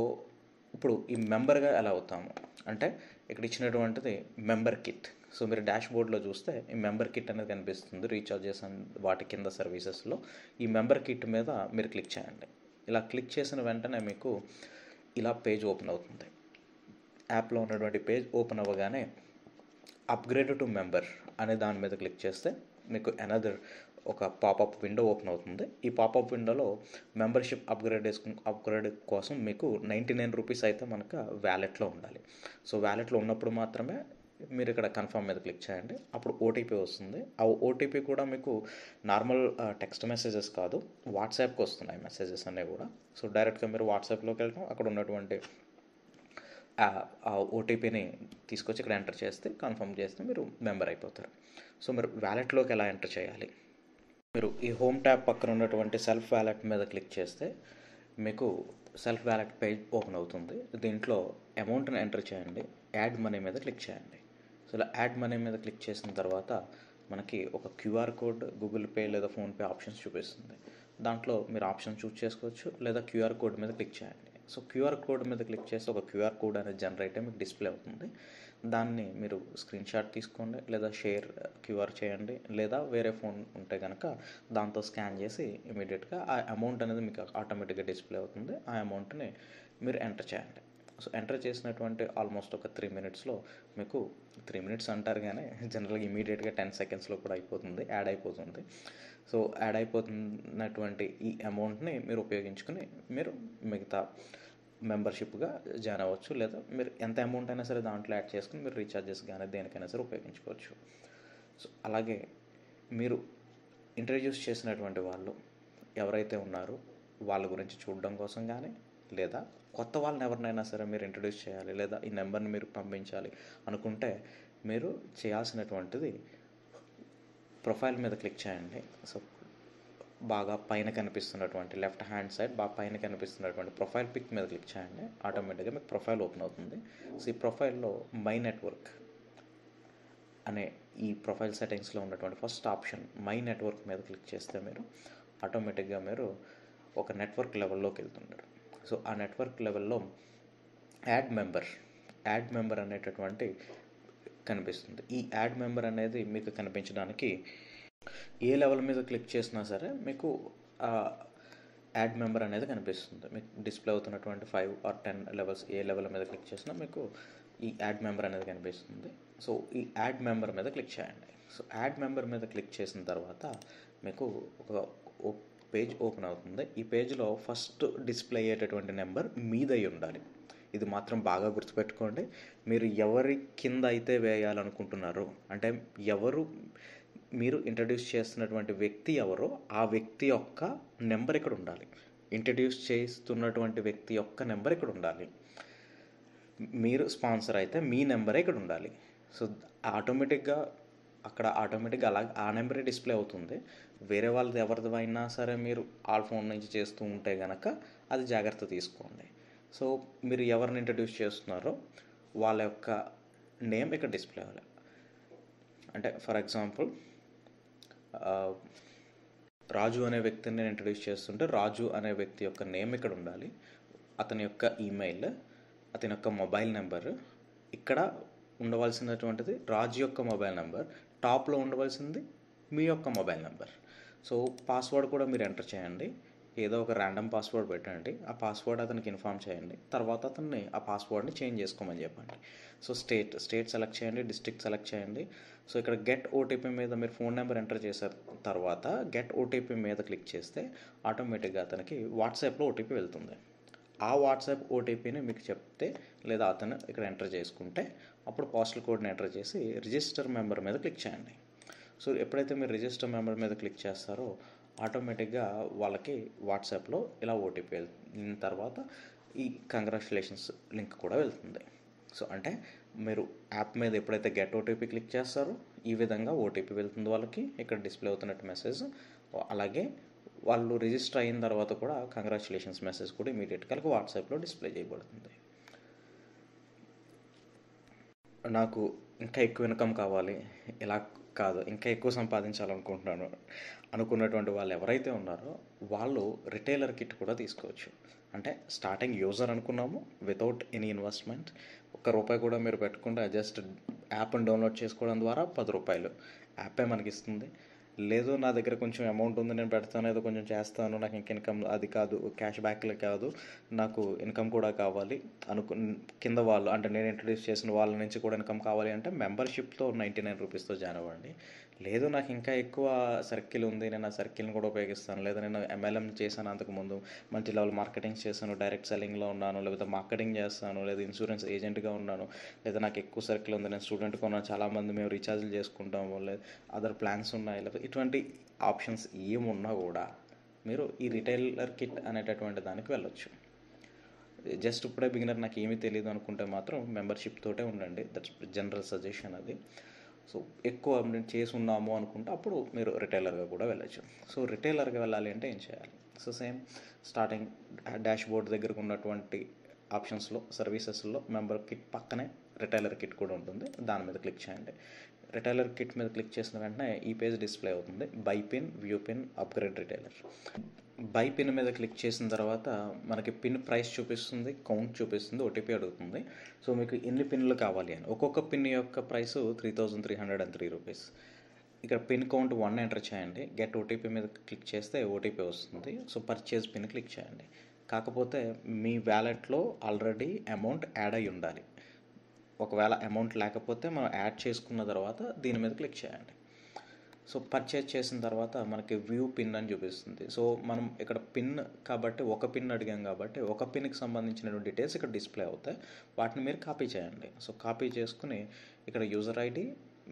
ఇప్పుడు ఈ మెంబర్గా ఎలా అవుతాము అంటే, ఇక్కడ ఇచ్చినటువంటిది మెంబర్ కిట్. సో మీరు డాష్ బోర్డ్లో చూస్తే ఈ మెంబర్ కిట్ అనేది కనిపిస్తుంది, రీఛార్జెస్ అండ్ వాటి కింద సర్వీసెస్లో. ఈ మెంబర్ కిట్ మీద మీరు క్లిక్ చేయండి. ఇలా క్లిక్ చేసిన వెంటనే మీకు ఇలా పేజ్ ఓపెన్ అవుతుంది. యాప్లో ఉన్నటువంటి పేజ్ ఓపెన్ అవ్వగానే అప్గ్రేడ్ టు మెంబర్ అనే దాని మీద క్లిక్ చేస్తే మీకు అనదర్ ఒక పాపప్ విండో ఓపెన్ అవుతుంది. ఈ పాపప్ విండోలో మెంబర్షిప్ అప్గ్రేడ్ కోసం మీకు 99 రూపీస్ అయితే మనకు వ్యాలెట్లో ఉండాలి. సో వ్యాలెట్లో ఉన్నప్పుడు మాత్రమే మీరు ఇక్కడ కన్ఫర్మ్ మీద క్లిక్ చేయండి. అప్పుడు ఓటీపీ వస్తుంది. ఆ ఓటీపీ కూడా మీకు నార్మల్ టెక్స్ట్ మెసేజెస్ కాదు, వాట్సాప్కి వస్తున్నాయి మెసేజెస్ అనేవి కూడా. సో డైరెక్ట్గా మీరు వాట్సాప్లోకి వెళ్ళడం, అక్కడ ఉన్నటువంటి ఆ ఓటీపీని తీసుకొచ్చి ఇక్కడ ఎంటర్ చేస్తే, కన్ఫర్మ్ చేస్తే మీరు మెంబర్ అయిపోతారు. సో మీరు వ్యాలెట్లోకి ఎలా ఎంటర్ చేయాలి? మీరు ఈ హోమ్ ట్యాబ్ పక్కన ఉన్నటువంటి సెల్ఫ్ వ్యాలెట్ మీద క్లిక్ చేస్తే మీకు సెల్ఫ్ వ్యాలెట్ పేజ్ ఓపెన్ అవుతుంది. దీంట్లో అమౌంట్ని ఎంటర్ చేయండి, యాడ్ మనీ మీద క్లిక్ చేయండి. సో ఇలా యాడ్ మనీ మీద క్లిక్ చేసిన తర్వాత మనకి ఒక క్యూఆర్ కోడ్, గూగుల్ పే లేదా ఫోన్పే ఆప్షన్స్ చూపిస్తుంది. దాంట్లో మీరు ఆప్షన్ చూస్ చేసుకోవచ్చు, లేదా క్యూఆర్ కోడ్ మీద క్లిక్ చేయండి. సో క్యూఆర్ కోడ్ మీద క్లిక్ చేస్తే ఒక క్యూఆర్ కోడ్ అనేది జనరేట్ అయ్యి మీకు డిస్ప్లే అవుతుంది. దాన్ని మీరు స్క్రీన్ షాట్ తీసుకోండి, లేదా షేర్ క్యూఆర్ చేయండి, లేదా వేరే ఫోన్ ఉంటే కనుక దాంతో స్కాన్ చేసి ఇమీడియట్గా ఆ అమౌంట్ అనేది మీకు ఆటోమేటిక్గా డిస్ప్లే అవుతుంది. ఆ అమౌంట్ని మీరు ఎంటర్ చేయండి. సో ఎంటర్ చేసినటువంటి ఆల్మోస్ట్ ఒక 3 మినిట్స్లో మీకు 3 మినిట్స్ అంటారు కానీ జనరల్గా ఇమీడియట్గా 10 సెకండ్స్లో కూడా అయిపోతుంది, యాడ్ అయిపోతుంది. సో యాడ్ అయిపోతున్నటువంటి ఈ అమౌంట్ని మీరు ఉపయోగించుకుని మీరు మిగతా మెంబర్షిప్గా జాయిన్ అవ్వచ్చు, లేదా మీరు ఎంత అమౌంట్ అయినా సరే దాంట్లో యాడ్ చేసుకుని మీరు రీఛార్జెస్ కానీ దేనికైనా సరే ఉపయోగించుకోవచ్చు. సో అలాగే మీరు ఇంట్రడ్యూస్ చేసినటువంటి వాళ్ళు ఎవరైతే ఉన్నారో వాళ్ళ గురించి చూడడం కోసం కానీ, లేదా కొత్త వాళ్ళని ఎవరినైనా సరే మీరు ఇంట్రడ్యూస్ చేయాలి, లేదా ఈ నెంబర్ని మీరు పంపించాలి అనుకుంటే మీరు చేయాల్సినటువంటిది ప్రొఫైల్ మీద క్లిక్ చేయండి. సో బాగా పైన కనిపిస్తున్నటువంటి లెఫ్ట్ హ్యాండ్ సైడ్ బాగా పైన కనిపిస్తున్నటువంటి ప్రొఫైల్ పిక్ మీద క్లిక్ చేయండి. ఆటోమేటిక్గా మీకు ప్రొఫైల్ ఓపెన్ అవుతుంది. సో ఈ ప్రొఫైల్లో మై నెట్వర్క్ అనే ఈ ప్రొఫైల్ సెట్టింగ్స్లో ఉన్నటువంటి ఫస్ట్ ఆప్షన్ మై నెట్వర్క్ మీద క్లిక్ చేస్తే మీరు ఆటోమేటిక్గా మీరు ఒక నెట్వర్క్ లెవెల్లోకి వెళ్తుంటారు. సో ఆ నెట్వర్క్ లెవెల్లో యాడ్ మెంబర్ అనేటటువంటి కనిపిస్తుంది. ఈ యాడ్ మెంబర్ అనేది మీకు కనిపించడానికి ఏ లెవెల్ మీద క్లిక్ చేసినా సరే మీకు యాడ్ మెంబర్ అనేది కనిపిస్తుంది. మీకు డిస్ప్లే అవుతున్నటువంటి 5 or 10 లెవెల్స్ ఏ లెవెల్ మీద క్లిక్ చేసినా మీకు ఈ యాడ్ మెంబర్ అనేది కనిపిస్తుంది. సో ఈ యాడ్ మెంబర్ మీద క్లిక్ చేయండి. సో యాడ్ మెంబర్ మీద క్లిక్ చేసిన తర్వాత మీకు ఒక పేజ్ ఓపెన్ అవుతుంది. ఈ పేజ్లో ఫస్ట్ డిస్ప్లే అయ్యేటటువంటి నెంబర్ మీదై ఉండాలి. ఇది మాత్రం బాగా గుర్తుపెట్టుకోండి. మీరు ఎవరి కింద అయితే వేయాలనుకుంటున్నారో, అంటే ఎవరు మీరు ఇంట్రడ్యూస్ చేస్తున్నటువంటి వ్యక్తి ఎవరో ఆ వ్యక్తి యొక్క నెంబర్ ఇక్కడ ఉండాలి. ఇంట్రడ్యూస్ చేస్తున్నటువంటి వ్యక్తి యొక్క నెంబర్ ఇక్కడ ఉండాలి. మీరు స్పాన్సర్ అయితే మీ నెంబరే ఇక్కడ ఉండాలి. సో ఆటోమేటిక్గా అలా ఆ నెంబరే డిస్ప్లే అవుతుంది. వేరే వాళ్ళది ఎవరిది అయినా సరే మీరు వాళ్ళ ఫోన్ నుంచి చేస్తూ ఉంటే కనుక అది జాగ్రత్త తీసుకోండి. సో మీరు ఎవరిని ఇంట్రడ్యూస్ చేస్తున్నారో వాళ్ళ యొక్క నేమ్ ఇక్కడ డిస్ప్లే అవ్వాలి. అంటే ఫర్ ఎగ్జాంపుల్ రాజు అనే వ్యక్తిని నేను ఇంట్రడ్యూస్ చేస్తుంటే రాజు అనే వ్యక్తి యొక్క నేమ్ ఇక్కడ ఉండాలి. అతని యొక్క ఈమెయిల్, అతని యొక్క మొబైల్ నెంబర్, ఇక్కడ ఉండవలసినటువంటిది రాజు యొక్క మొబైల్ నెంబర్, టాప్లో ఉండవలసింది మీ యొక్క మొబైల్ నెంబర్. సో పాస్వర్డ్ కూడా మీరు ఎంటర్ చేయండి. ఏదో ఒక ర్యాండమ్ పాస్వర్డ్ పెట్టండి. ఆ పాస్వర్డ్ అతనికి ఇన్ఫామ్ చేయండి. తర్వాత అతన్ని ఆ పాస్వర్డ్ని చేంజ్ చేసుకోమని చెప్పండి. సో స్టేట్ సెలెక్ట్ చేయండి, డిస్ట్రిక్ట్ సెలెక్ట్ చేయండి. సో ఇక్కడ గెట్ ఓటీపీ మీద మీరు ఫోన్ నెంబర్ ఎంటర్ చేసిన తర్వాత గెట్ ఓటీపీ మీద క్లిక్ చేస్తే ఆటోమేటిక్గా అతనికి వాట్సాప్లో ఓటీపీ వెళ్తుంది. ఆ వాట్సాప్ ఓటీపీని మీకు చెప్తే లేదా అతను ఇక్కడ ఎంటర్ చేసుకుంటే అప్పుడు పోస్టల్ కోడ్ని ఎంటర్ చేసి రిజిస్టర్ మెంబర్ మీద క్లిక్ చేయండి. సో ఎప్పుడైతే మీరు రిజిస్టర్ మెంబర్ మీద క్లిక్ చేస్తారో ఆటోమేటిక్గా వాళ్ళకి వాట్సాప్లో ఇలా ఓటీపీ వెళ్ళిన తర్వాత ఈ కంగ్రాచులేషన్స్ లింక్ కూడా వెళ్తుంది. సో అంటే మీరు యాప్ మీద ఎప్పుడైతే గెట్ ఓటీపీ క్లిక్ చేస్తారో ఈ విధంగా ఓటీపీ వెళ్తుంది వాళ్ళకి, ఇక్కడ డిస్ప్లే అవుతున్నట్టు మెసేజ్. అలాగే వాళ్ళు రిజిస్టర్ అయిన తర్వాత కూడా కంగ్రాచులేషన్స్ మెసేజ్ కూడా ఇమీడియట్గా వాట్సాప్లో డిస్ప్లే చేయబడుతుంది. నాకు ఇంకా ఎక్కువ ఇన్కమ్ కావాలి, ఇలా కాదు ఇంకా ఎక్కువ సంపాదించాలనుకుంటున్నాను అనుకున్నటువంటి వాళ్ళు ఎవరైతే ఉన్నారో వాళ్ళు రిటైలర్ కిట్ కూడా తీసుకోవచ్చు. అంటే స్టార్టింగ్ యూజర్ అనుకున్నాము, వితౌట్ ఎనీ ఇన్వెస్ట్మెంట్, ₹1 కూడా మీరు పెట్టకుండా జస్ట్ యాప్ని డౌన్లోడ్ చేసుకోవడం ద్వారా ₹10 యాపే మనకి ఇస్తుంది. లేదు నా దగ్గర కొంచెం అమౌంట్ ఉంది, నేను పెడతాను, ఏదో కొంచెం చేస్తాను, నాకు ఇంక ఇన్కమ్ అది కాదు, క్యాష్ బ్యాక్లే కాదు, నాకు ఇన్కమ్ కూడా కావాలి కింద వాళ్ళు అంటే నేను ఇంట్రడ్యూస్ చేసిన వాళ్ళ నుంచి కూడా ఇన్కమ్ కావాలి అంటే మెంబర్షిప్తో ₹99తో జాయిన్ అవ్వండి. లేదు నాకు ఇంకా ఎక్కువ సర్కిల్ ఉంది, నేను ఆ సర్కిల్ని కూడా ఉపయోగిస్తాను, లేదా నేను MLM చేశాను, అంతకుముందు మల్టీ లెవెల్ మార్కెటింగ్ చేశాను, డైరెక్ట్ సెల్లింగ్లో ఉన్నాను, లేకపోతే మార్కెటింగ్ చేస్తాను, లేదా ఇన్సూరెన్స్ ఏజెంట్గా ఉన్నాను, లేదా నాకు ఎక్కువ సర్కిల్ ఉంది, నేను స్టూడెంట్గా ఉన్నాను, చాలామంది మేము రీఛార్జ్లు చేసుకుంటాము, లేదా అదర్ ప్లాన్స్ ఉన్నాయి, లేకపోతే ఇటువంటి ఆప్షన్స్ ఏమున్నా కూడా మీరు ఈ రిటైలర్ కిట్ అనేటటువంటి దానికి వెళ్ళొచ్చు. జస్ట్ ఇప్పుడే బిగినర్ నాకు ఏమీ తెలియదు అనుకుంటే మాత్రం మెంబర్షిప్ తోటే ఉండండి, దట్స్ జనరల్ సజెషన్ అది. సో ఎక్కువ నేను చేసి ఉన్నాము అనుకుంటే అప్పుడు మీరు రిటైలర్గా కూడా వెళ్ళచ్చు. సో రిటైలర్గా వెళ్ళాలి అంటే ఏం చేయాలి? So same starting dash board దగ్గరకు ఉన్నటువంటి ఆప్షన్స్లో సర్వీసెస్లో మెంబర్ కిట్ పక్కనే రిటైలర్ కిట్ కూడా ఉంటుంది, దాని మీద క్లిక్ చేయండి. రిటైలర్ కిట్ మీద క్లిక్ చేసిన వెంటనే ఈ పేజ్ డిస్ప్లే అవుతుంది, by pin, view pin, upgrade retailer. By pin మీద క్లిక్ చేసిన తర్వాత మనకి పిన్ ప్రైస్ చూపిస్తుంది, కౌంట్ చూపిస్తుంది, ఓటీపీ అడుగుతుంది. సో మీకు ఎన్ని పిన్లు కావాలి అని, ఒక్కొక్క పిన్ యొక్క ప్రైస్ ₹3,303. ఇక్కడ పిన్ కౌంట్ 1 ఎంటర్ చేయండి, గెట్ ఓటీపీ మీద క్లిక్ చేస్తే ఓటీపీ వస్తుంది. సో పర్చేజ్ పిన్ క్లిక్ చేయండి. కాకపోతే మీ వ్యాలెట్లో ఆల్రెడీ అమౌంట్ యాడ్ అయి ఉండాలి. ఒకవేళ అమౌంట్ లేకపోతే మనం యాడ్ చేసుకున్న తర్వాత దీని మీద క్లిక్ చేయండి. సో పర్చేజ్ చేసిన తర్వాత మనకి వ్యూ పిన్ అని చూపిస్తుంది. సో మనం ఇక్కడ పిన్ కాబట్టి ఒక పిన్ అడిగాం కాబట్టి ఒక పిన్కి సంబంధించిన డీటెయిల్స్ ఇక్కడ డిస్ప్లే అవుతాయి, వాటిని మీరు కాపీ చేయండి. సో కాపీ చేసుకుని ఇక్కడ యూజర్ ఐడి,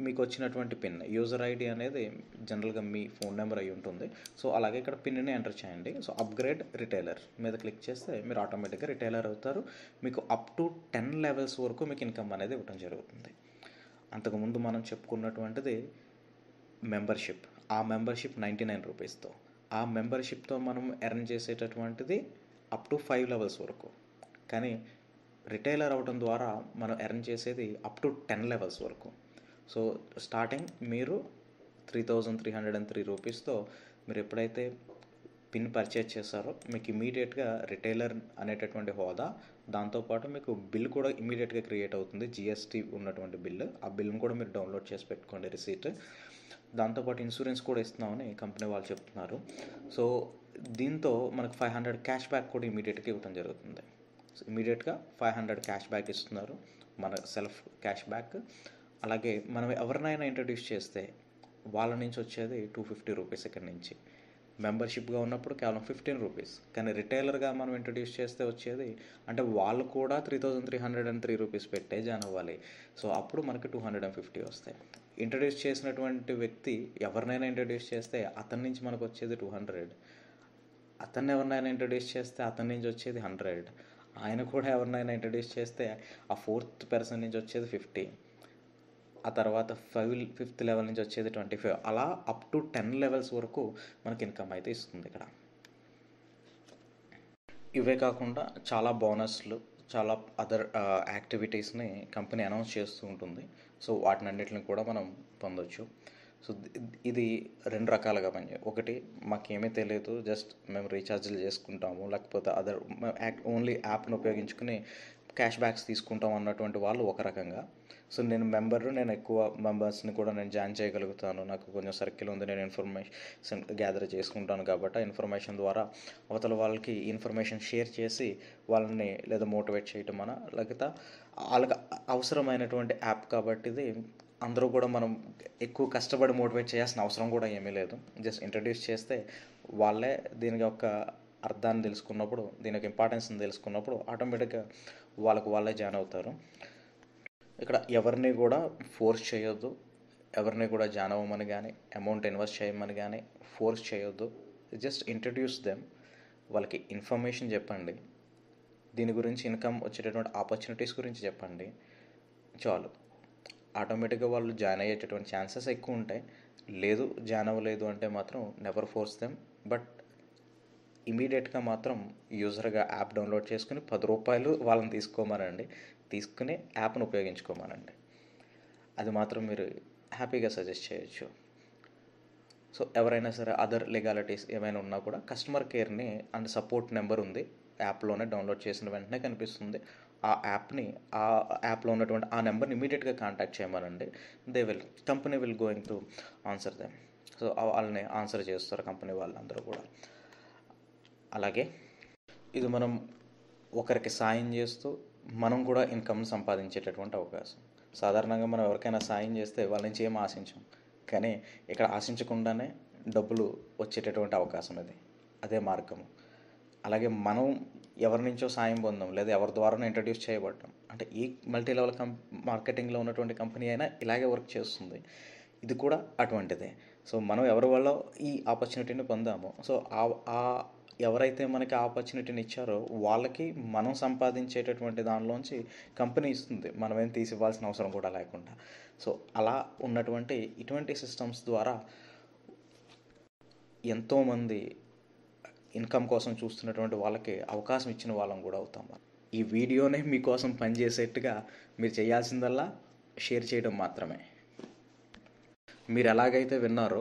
మీకు వచ్చినటువంటి పిన్, యూజర్ ఐడి అనేది జనరల్గా మీ ఫోన్ నెంబర్ అయి ఉంటుంది. సో అలాగే ఇక్కడ పిన్ని ఎంటర్ చేయండి. సో అప్గ్రేడ్ రిటైలర్ మీద క్లిక్ చేస్తే మీరు ఆటోమేటిక్గా రిటైలర్ అవుతారు. మీకు అప్ టు 10 లెవెల్స్ వరకు మీకు ఇన్కమ్ అనేది ఇవ్వడం జరుగుతుంది. అంతకుముందు మనం చెప్పుకున్నటువంటిది మెంబర్షిప్, ఆ మెంబర్షిప్ ₹99. ఆ మెంబర్షిప్తో మనం ఎర్న్ చేసేటటువంటిది అప్ టు 5 లెవెల్స్ వరకు. కానీ రిటైలర్ అవ్వడం ద్వారా మనం ఎర్న్ చేసేది అప్ టు 10 లెవెల్స్ వరకు. సో స్టార్టింగ్ మీరు ₹3,303తో మీరు ఎప్పుడైతే పిన్ పర్చేజ్ చేస్తారో మీకు ఇమీడియట్గా రిటైలర్ అనేటటువంటి హోదా, దాంతోపాటు మీకు బిల్ కూడా ఇమీడియట్గా క్రియేట్ అవుతుంది, GST ఉన్నటువంటి బిల్లు. ఆ బిల్ని కూడా మీరు డౌన్లోడ్ చేసి పెట్టుకోండి, రిసీట్. దాంతోపాటు ఇన్సూరెన్స్ కూడా ఇస్తున్నామని కంపెనీ వాళ్ళు చెప్తున్నారు. సో దీంతో మనకు 500 క్యాష్ బ్యాక్ కూడా ఇమీడియట్గా ఇవ్వడం జరుగుతుంది. సో ఇమీడియట్గా 500 క్యాష్ బ్యాక్ ఇస్తున్నారు, మన సెల్ఫ్ క్యాష్ బ్యాక్. అలాగే మనం ఎవరినైనా ఇంట్రడ్యూస్ చేస్తే వాళ్ళ నుంచి వచ్చేది ₹250 ఇక్కడ నుంచి. మెంబర్షిప్గా ఉన్నప్పుడు కేవలం ₹15. కానీ రిటైలర్గా మనం ఇంట్రడ్యూస్ చేస్తే వచ్చేది అంటే వాళ్ళు కూడా ₹3,303 పెట్టే జాయిన్ అవ్వాలి. సో అప్పుడు మనకి 250 వస్తాయి. ఇంట్రడ్యూస్ చేసినటువంటి వ్యక్తి ఎవరినైనా ఇంట్రడ్యూస్ చేస్తే అతని నుంచి మనకు వచ్చేది 200, అతన్ని ఎవరినైనా ఇంట్రడ్యూస్ చేస్తే అతని నుంచి వచ్చేది 100, ఆయన కూడా ఎవరినైనా ఇంట్రడ్యూస్ చేస్తే ఆ 4th పర్సన్ నుంచి వచ్చేది 50, ఆ తర్వాత 5th లెవెల్ నుంచి వచ్చేది 25, అలా అప్ టు 10 లెవెల్స్ వరకు మనకి ఇన్కమ్ అయితే ఇస్తుంది ఇక్కడ. ఇవే కాకుండా చాలా బోనస్లు, చాలా అదర్ యాక్టివిటీస్ని కంపెనీ అనౌన్స్ చేస్తూ ఉంటుంది. సో వాటిని అన్నిటిని కూడా మనం పొందొచ్చు. సో ఇది 2 రకాలుగా ఒకటి మాకేమీ తెలియదు, జస్ట్ మేము రీఛార్జ్లు చేసుకుంటాము, లేకపోతే అదర్ ఓన్లీ యాప్ను ఉపయోగించుకుని క్యాష్ బ్యాక్స్ తీసుకుంటాం అన్నటువంటి వాళ్ళు ఒక రకంగా. సో నేను ఎక్కువ మెంబర్స్ని కూడా నేను జాయిన్ చేయగలుగుతాను, నాకు కొంచెం సర్కిల్ ఉంది, నేను ఇన్ఫర్మేషన్ గ్యాదర్ చేసుకుంటాను కాబట్టి ఆ ఇన్ఫర్మేషన్ ద్వారా అవతల వాళ్ళకి ఇన్ఫర్మేషన్ షేర్ చేసి వాళ్ళని లేదా మోటివేట్ చేయటం లేకపోతే వాళ్ళకి అవసరమైనటువంటి యాప్ కాబట్టి ఇది అందరూ కూడా మనం ఎక్కువ కష్టపడి మోటివేట్ చేయాల్సిన అవసరం కూడా ఏమీ లేదు. జస్ట్ ఇంట్రడ్యూస్ చేస్తే వాళ్ళే దీనికి ఒక అర్థాన్ని తెలుసుకున్నప్పుడు, దీని యొక్క ఇంపార్టెన్స్ని తెలుసుకున్నప్పుడు ఆటోమేటిక్గా వాళ్ళే జాయిన్ అవుతారు. ఇక్కడ ఎవరిని కూడా ఫోర్స్ చేయొద్దు, ఎవరిని కూడా జాయిన్ అవ్వమని కానీ అమౌంట్ ఇన్వెస్ట్ చేయమని కానీ ఫోర్స్ చేయొద్దు. జస్ట్ ఇంట్రడ్యూస్ దెమ్, వాళ్ళకి ఇన్ఫర్మేషన్ చెప్పండి, దీని గురించి ఇన్కమ్ వచ్చేటటువంటి ఆపర్చునిటీస్ గురించి చెప్పండి, చాలు. ఆటోమేటిక్గా వాళ్ళు జాయిన్ అయ్యేటటువంటి ఛాన్సెస్ ఎక్కువ ఉంటాయి. లేదు జాయిన్ అవ్వలేదు అంటే మాత్రం నెవర్ ఫోర్స్ దెమ్. బట్ ఇమీడియట్గా మాత్రం యూజర్గా యాప్ డౌన్లోడ్ చేసుకుని ₹10 వాళ్ళని తీసుకోమనండి, తీసుకుని యాప్ను ఉపయోగించుకోమనండి. అది మాత్రం మీరు హ్యాపీగా సజెస్ట్ చేయొచ్చు. సో ఎవరైనా సరే అదర్ లీగాలిటీస్ ఏమైనా ఉన్నా కూడా కస్టమర్ కేర్ని అండ్ సపోర్ట్ నెంబర్ ఉంది యాప్లోనే, డౌన్లోడ్ చేసిన వెంటనే కనిపిస్తుంది. ఆ యాప్లో ఉన్నటువంటి ఆ నెంబర్ని ఇమీడియట్గా కాంటాక్ట్ చేయమనండి. Company will going to answer them. So వాళ్ళని ఆన్సర్ చేస్తారు కంపెనీ వాళ్ళందరూ కూడా. అలాగే ఇది మనం ఒకరికి సాయం చేస్తూ మనం కూడా ఇన్కమ్ సంపాదించేటటువంటి అవకాశం. సాధారణంగా మనం ఎవరికైనా సాయం చేస్తే వాళ్ళ నుంచి ఏం ఆశించాం, కానీ ఇక్కడ ఆశించకుండానే డబ్బులు వచ్చేటటువంటి అవకాశం ఇది, అదే మార్గము. అలాగే మనం ఎవరి నుంచో సాయం పొందాం, లేదా ఎవరి ద్వారానో ఇంట్రడ్యూస్ చేయబడ్డాం అంటే ఈ మల్టీ లెవెల్ మార్కెటింగ్లో ఉన్నటువంటి కంపెనీ అయినా ఇలాగే వర్క్ చేస్తుంది. ఇది కూడా అటువంటిదే. సో మనం ఎవరి వల్ల ఈ ఆపర్చునిటీని పొందామో, సో ఎవరైతే మనకి ఆపర్చునిటీని ఇచ్చారో వాళ్ళకి మనం సంపాదించేటటువంటి దానిలోంచి కంపెనీ ఇస్తుంది, మనమేం తీసి ఇవ్వాల్సిన అవసరం కూడా లేకుండా. సో అలా ఉన్నటువంటి ఇటువంటి సిస్టమ్స్ ద్వారా ఎంతోమంది ఇన్కమ్ కోసం చూస్తున్నటువంటి వాళ్ళకి అవకాశం ఇచ్చిన వాళ్ళం కూడా అవుతాం. ఈ వీడియోనే మీకోసం పనిచేసేట్టుగా మీరు చేయాల్సిందల్లా షేర్ చేయడం మాత్రమే. మీరు ఎలాగైతే విన్నారో,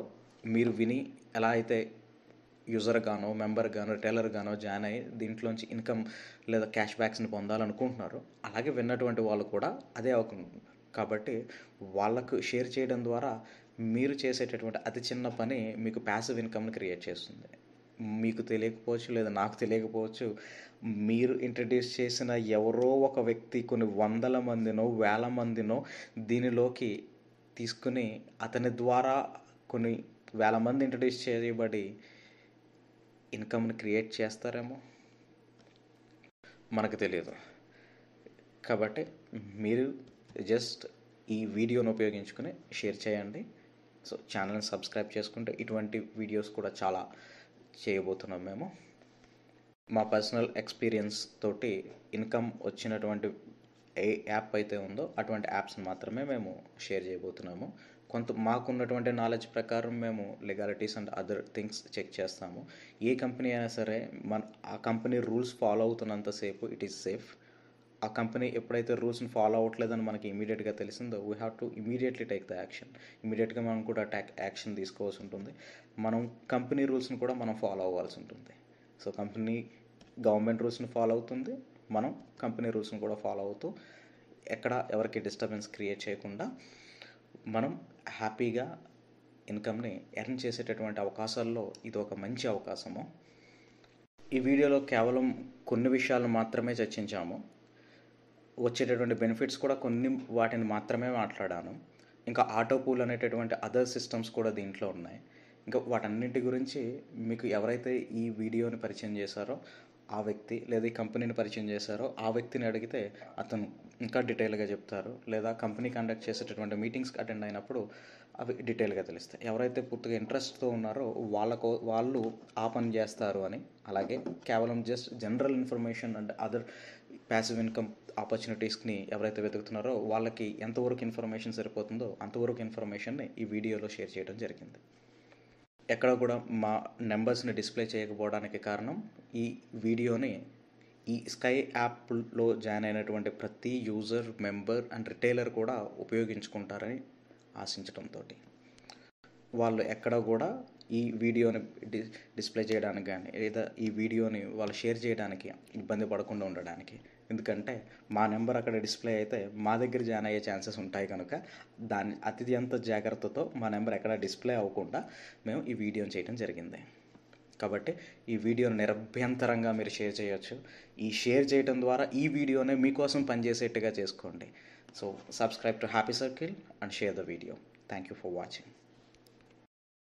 మీరు విని ఎలా అయితే యూజర్ గానో, మెంబర్ గానో, రిటైలర్ గానో జాయిన్ అయ్యి దీంట్లోంచి ఇన్కమ్ లేదా క్యాష్ బ్యాక్స్ని పొందాలనుకుంటున్నారు, అలాగే విన్నటువంటి వాళ్ళు కూడా అదే అవుతుంది. కాబట్టి వాళ్ళకు షేర్ చేయడం ద్వారా మీరు చేసేటటువంటి అతి చిన్న పని మీకు ప్యాసివ్ ఇన్కమ్ని క్రియేట్ చేస్తుంది. మీకు తెలియకపోవచ్చు, లేదా నాకు తెలియకపోవచ్చు, మీరు ఇంట్రడ్యూస్ చేసిన ఎవరో ఒక వ్యక్తి కొన్ని 100 మందినో 1000 మందినో దీనిలోకి తీసుకుని అతని ద్వారా కొన్ని 1000 మంది ఇంట్రడ్యూస్ చేయబడి ఇన్కమ్ని క్రియేట్ చేస్తారేమో, మనకు తెలియదు. కాబట్టి మీరు జస్ట్ ఈ వీడియోను ఉపయోగించుకుని షేర్ చేయండి. సో ఛానల్ని సబ్స్క్రైబ్ చేసుకుంటే ఇటువంటి వీడియోస్ కూడా చాలా చేయబోతున్నాం మేము. మా పర్సనల్ ఎక్స్పీరియన్స్ తోటి ఇన్కమ్ వచ్చినటువంటి ఏ యాప్ అయితే ఉందో అటువంటి యాప్స్ని మాత్రమే మేము షేర్ చేయబోతున్నాము. మాకున్నటువంటి నాలెడ్జ్ ప్రకారం మేము legalities and other things check చేస్తాము. ఏ కంపెనీ అయినా సరే ఆ కంపెనీ రూల్స్ ఫాలో అవుతున్నంతసేపు ఇట్ ఈస్ సేఫ్. ఆ కంపెనీ ఎప్పుడైతే రూల్స్ని ఫాలో అవ్వట్లేదని మనకి ఇమీడియట్గా తెలిసిందో we have to immediately take the action. ఇమీడియట్గా మనం కూడా యాక్షన్ తీసుకోవాల్సి ఉంటుంది. మనం కంపెనీ రూల్స్ని కూడా మనం ఫాలో అవ్వాల్సి ఉంటుంది. సో కంపెనీ గవర్నమెంట్ రూల్స్ని ఫాలో అవుతుంది, మనం కంపెనీ రూల్స్ని కూడా ఫాలో అవుతూ ఎక్కడ ఎవరికి డిస్టర్బెన్స్ క్రియేట్ చేయకుండా మనం హ్యాపీగా ఇన్కమ్ని ఎర్న్ చేసేటటువంటి అవకాశాల్లో ఇది ఒక మంచి అవకాశము. ఈ వీడియోలో కేవలం కొన్ని విషయాలు మాత్రమే చర్చించాము. వచ్చేటటువంటి బెనిఫిట్స్ కూడా కొన్ని వాటిని మాత్రమే మాట్లాడాను. ఇంకా ఆటో పూల్ అనేటటువంటి అదర్ సిస్టమ్స్ కూడా దీంట్లో ఉన్నాయి. ఇంకా వాటన్నిటి గురించి మీకు ఎవరైతే ఈ వీడియోని పరిచయం చేశారో ఆ వ్యక్తి, లేదా ఈ కంపెనీని పరిచయం చేశారో ఆ వ్యక్తిని అడిగితే అతను ఇంకా డీటెయిల్గా చెప్తారు, లేదా కంపెనీ కండక్ట్ చేసేటటువంటి మీటింగ్స్కి అటెండ్ అయినప్పుడు అవి డీటెయిల్గా తెలుస్తాయి. ఎవరైతే పూర్తిగా ఇంట్రెస్ట్తో ఉన్నారో వాళ్ళు ఆ పని చేస్తారు అని. అలాగే కేవలం just general information and other passive income ఆపర్చునిటీస్ని ఎవరైతే వెతుకుతున్నారో వాళ్ళకి ఎంతవరకు ఇన్ఫర్మేషన్ సరిపోతుందో అంతవరకు ఇన్ఫర్మేషన్ని ఈ వీడియోలో షేర్ చేయడం జరిగింది. ఎక్కడ కూడా మా నెంబర్స్ని డిస్ప్లే చేయకపోవడానికి కారణం ఈ వీడియోని ఈ స్కై యాప్లో జాయిన్ అయినటువంటి ప్రతి యూజర్, మెంబర్ అండ్ రిటైలర్ కూడా ఉపయోగించుకుంటారని ఆశించడంతో వాళ్ళు ఎక్కడ కూడా ఈ వీడియోని డిస్ప్లే చేయడానికి కానీ లేదా ఈ వీడియోని వాళ్ళు షేర్ చేయడానికి ఇబ్బంది పడకుండా ఉండడానికి. ఎందుకంటే మా నెంబర్ అక్కడ డిస్ప్లే అయితే మా దగ్గర జాయిన్ అయ్యే ఛాన్సెస్ ఉంటాయి కనుక దాన్ని అత్యంత జాగ్రత్తతో మా నెంబర్ ఎక్కడ డిస్ప్లే అవ్వకుండా మేము ఈ వీడియోని చేయడం జరిగింది. కాబట్టి ఈ వీడియోని నిరభ్యంతరంగా మీరు షేర్ చేయొచ్చు. ఈ షేర్ చేయడం ద్వారా ఈ వీడియోనే మీకోసం పనిచేసేట్టుగా చేసుకోండి. So subscribe to happy circle and share the video. Thank you for watching.